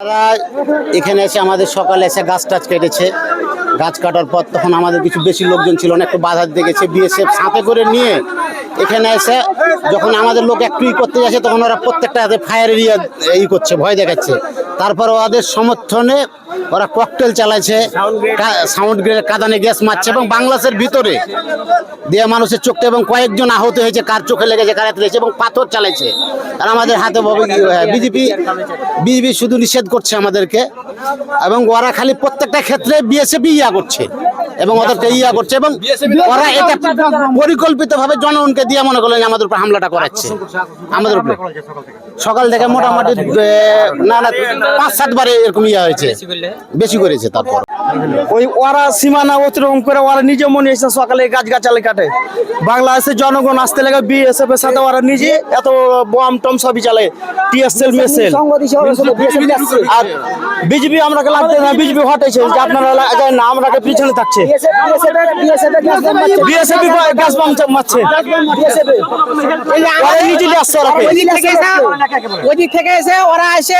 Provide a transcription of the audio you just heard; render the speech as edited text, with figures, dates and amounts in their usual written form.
তারা এখানে এসে আমাদের সকালে এসে গাছ টাছ কেটেছে। গাছ কাটার পর তখন আমাদের কিছু বেশি লোকজন ছিল না, একটু বাধা দিয়ে গেছে। বিএসএফ সাথে করে নিয়ে এখানে এসে যখন আমাদের লোক একটু করতে যাচ্ছে তখন ওরা প্রত্যেকটা হাতে ফায়ার এরিয়া করছে, ভয় দেখাচ্ছে। তারপর ওদের সমর্থনে ওরা ককটেল চালাইছে, সাউন্ড গ্রেনেড, কাঁদানে গ্যাস মারছে এবং বাংলাদেশের ভিতরে দিয়ে মানুষের চোখে এবং কয়েকজন আহত হয়েছে, কার চোখে লেগেছে, কার হাতে লেগেছে এবং পাথর চালাইছে। আর আমাদের হাতে বিজেপি শুধু নিষেধ করছে আমাদেরকে, এবং ওরা খালি প্রত্যেকটা ক্ষেত্রে বিএসএফ করছে এবং ওদেরকে করছে এবং ওরা এটা পরিকল্পিতভাবে জনগণকে দিয়ে মনে করলেন আমাদের উপর হামলাটা করাচ্ছে। আমাদের উপরে সকাল থেকে মোটামুটি না ৫-৭ বারে এরকম হয়েছে, বেশি করেছে। তারপর ওরা সীমানা অতিক্রম করে ওরা নিজে মনে এসে সকালে গাছগাছালি কাটে। বাংলাদেশের জনগণ আসতে লাগে বিএসএফ এর সাথে ওরা নিজে এত বম টম সবই চালে, টিএসএল মেসেল। আর বিজেপি আমরাকে লাগতে না, বিজেপি হটেছে যে আপনারা না, আমরাকে পিছনে থাকছে। বিএসএফ গ্যাস বম মারছে, নিজে আসছে। ওরা ওই দিক থেকে এসে ওরা এসে